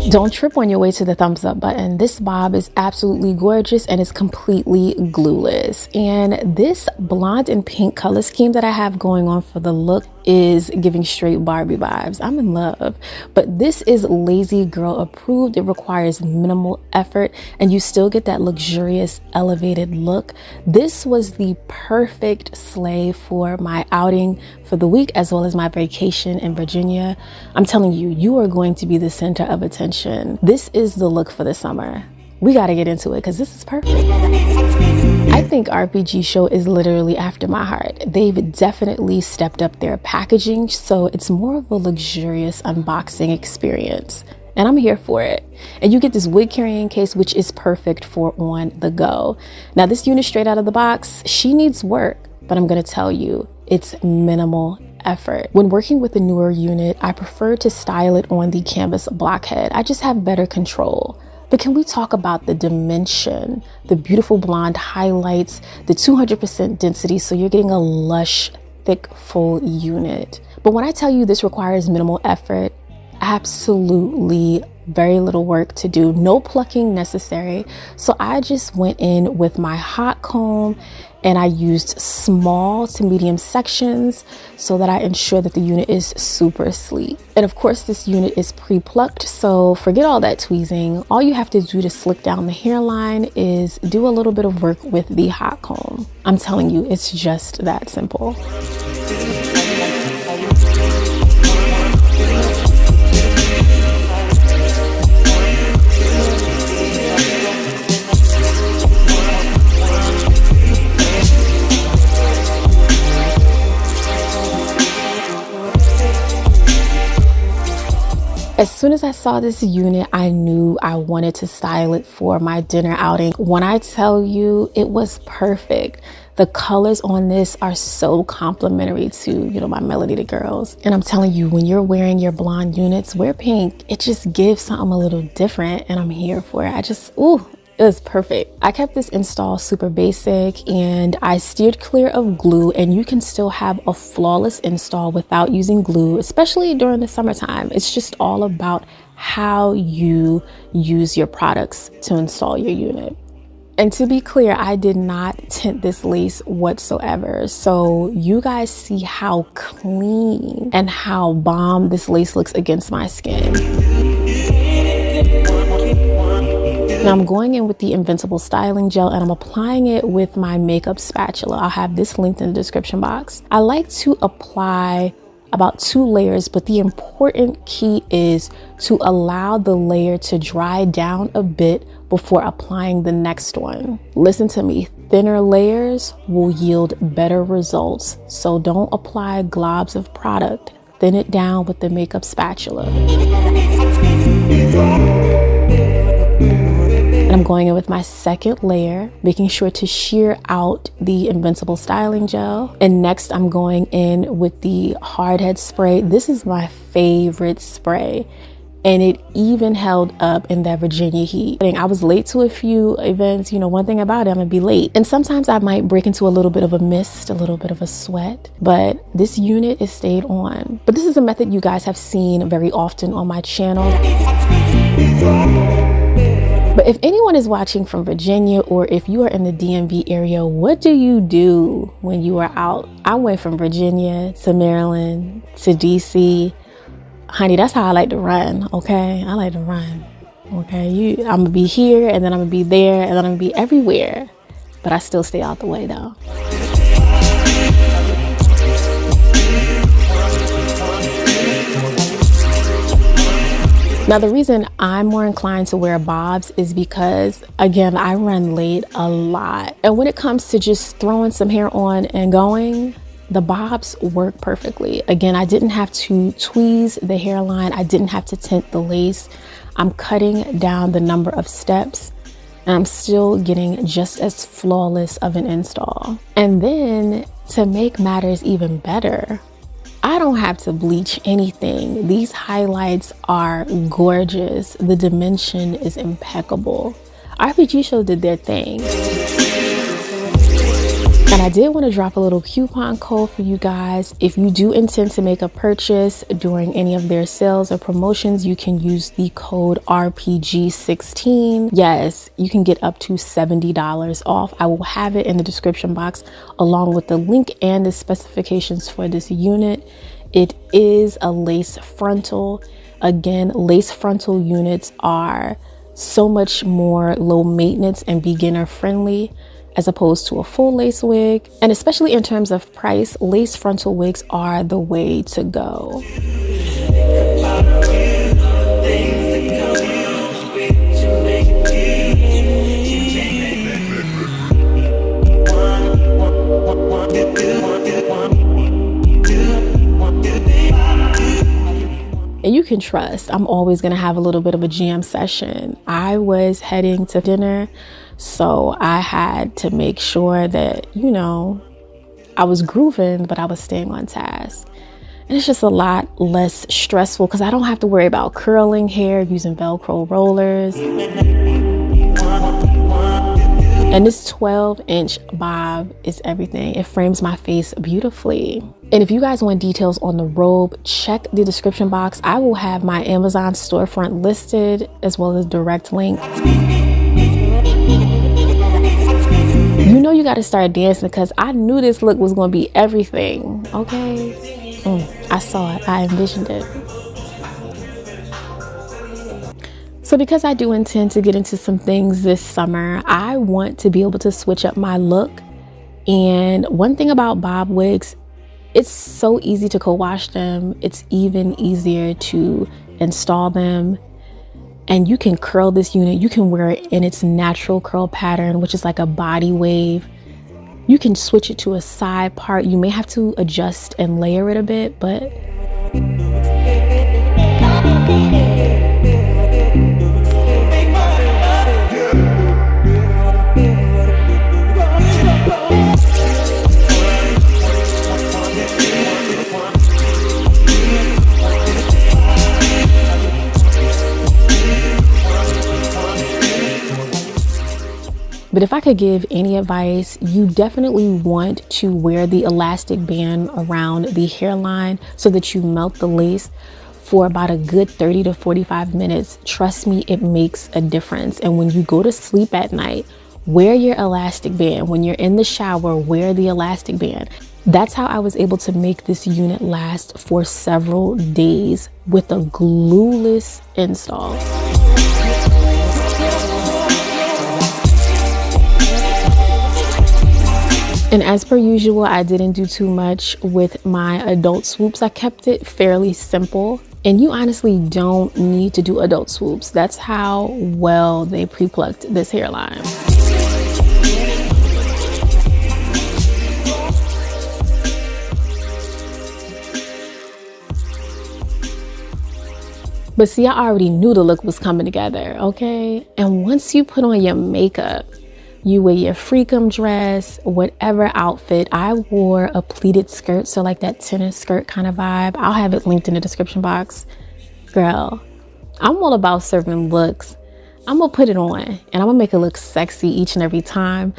Don't trip on your way to the thumbs up button. This bob is absolutely gorgeous and it's completely glueless. And this blonde and pink color scheme that I have going on for the look is giving straight Barbie vibes. I'm in love. But this is lazy girl approved. It requires minimal effort and you still get that luxurious elevated look. This was the perfect slay for my outing for the week as well as my vacation in Virginia. I'm telling you, you are going to be the center of attention. This is the look for the summer. We got to get into it because this is perfect. I think RPGSHOW is literally after my heart. They've definitely stepped up their packaging, so it's more of a luxurious unboxing experience. And I'm here for it. And you get this wig carrying case, which is perfect for on the go. Now this unit straight out of the box, she needs work, but I'm going to tell you, it's minimal effort. When working with the newer unit, I prefer to style it on the canvas blockhead. I just have better control. But can we talk about the dimension, the beautiful blonde highlights, the 200% density, so you're getting a lush, thick, full unit. But when I tell you this requires minimal effort, absolutely very little work to do, no plucking necessary. So I just went in with my hot comb and I used small to medium sections so that I ensure that the unit is super sleek. And of course this unit is pre-plucked, so forget all that tweezing. All you have to do to slick down the hairline is do a little bit of work with the hot comb. I'm telling you, it's just that simple. As soon as I saw this unit, I knew I wanted to style it for my dinner outing. When I tell you, it was perfect. The colors on this are so complimentary to, you know, my Melody the girls. And I'm telling you, when you're wearing your blonde units, wear pink. It just gives something a little different and I'm here for it. It was perfect. I kept this install super basic and I steered clear of glue, and you can still have a flawless install without using glue, especially during the summertime. It's just all about how you use your products to install your unit. And to be clear, I did not tint this lace whatsoever. So you guys see how clean and how bomb this lace looks against my skin. Now I'm going in with the Invincible styling gel and I'm applying it with my makeup spatula. I'll have this linked in the description box. I like to apply about 2 layers, but the important key is to allow the layer to dry down a bit before applying the next one. Listen to me, thinner layers will yield better results. So don't apply globs of product. Thin it down with the makeup spatula. And I'm going in with my second layer, making sure to shear out the Invincible styling gel. And next I'm going in with the hard head spray. This is my favorite spray. And it even held up in that Virginia heat. I was late to a few events. You know, one thing about it, I'm gonna be late. And sometimes I might break into a little bit of a mist, a little bit of a sweat, but this unit is stayed on. But this is a method you guys have seen very often on my channel. But if anyone is watching from Virginia or if you are in the DMV area, what do you do when you are out? I went from Virginia to Maryland to DC. Honey, that's how I like to run, okay? I like to run, okay? I'm gonna be here and then I'm gonna be there and then I'm gonna be everywhere. But I still stay out the way though. Now, the reason I'm more inclined to wear bobs is because, again, I run late a lot. And when it comes to just throwing some hair on and going, the bobs work perfectly. Again, I didn't have to tweeze the hairline. I didn't have to tint the lace. I'm cutting down the number of steps and I'm still getting just as flawless of an install. And then to make matters even better, I don't have to bleach anything. These highlights are gorgeous. The dimension is impeccable. RPGSHOW did their thing. And I I did want to drop a little coupon code for you guys. If you do intend to make a purchase during any of their sales or promotions, you can use the code RPG16. Yes, you can get up to $70 off. I will have it in the description box along with the link and the specifications for this unit. It is a lace frontal. Again, lace frontal units are so much more low maintenance and beginner friendly as opposed to a full lace wig. And especially in terms of price, lace frontal wigs are the way to go. And you can trust, I'm always gonna have a little bit of a jam session. I was heading to dinner, so I had to make sure that, you know, I was grooving, but I was staying on task. And it's just a lot less stressful because I don't have to worry about curling hair using Velcro rollers. And this 12-inch bob is everything. It frames my face beautifully. And if you guys want details on the robe, check the description box. I will have my Amazon storefront listed as well as direct link. You know you got to start dancing because I knew this look was going to be everything, okay? I saw it. I envisioned it. So because I do intend to get into some things this summer, I want to be able to switch up my look. And one thing about bob wigs, it's so easy to co-wash them. It's even easier to install them. And you can curl this unit. You can wear it in its natural curl pattern, which is like a body wave. You can switch it to a side part. You may have to adjust and layer it a bit, but if I could give any advice, you definitely want to wear the elastic band around the hairline so that you melt the lace for about a good 30 to 45 minutes. Trust me, it makes a difference. And when you go to sleep at night, wear your elastic band. When you're in the shower, wear the elastic band. That's how I was able to make this unit last for several days with a glueless install. And as per usual, I didn't do too much with my adult swoops. I kept it fairly simple. And you honestly don't need to do adult swoops. That's how well they pre-plucked this hairline. But see, I already knew the look was coming together, okay? And once you put on your makeup, you wear your freakum dress, whatever outfit. I wore a pleated skirt, so like that tennis skirt kind of vibe. I'll have it linked in the description box. Girl, I'm all about serving looks. I'm gonna put it on and I'm gonna make it look sexy each and every time.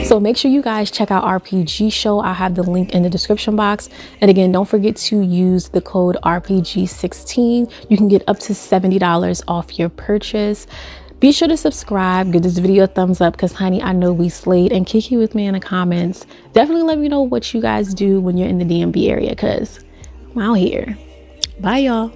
So make sure you guys check out RPGSHOW. I'll have the link in the description box. And again, don't forget to use the code RPG16. You can get up to $70 off your purchase. Be sure to subscribe, give this video a thumbs up because honey, I know we slayed, and kick you with me in the comments. Definitely let me know what you guys do when you're in the DMV area because I'm out here. Bye y'all.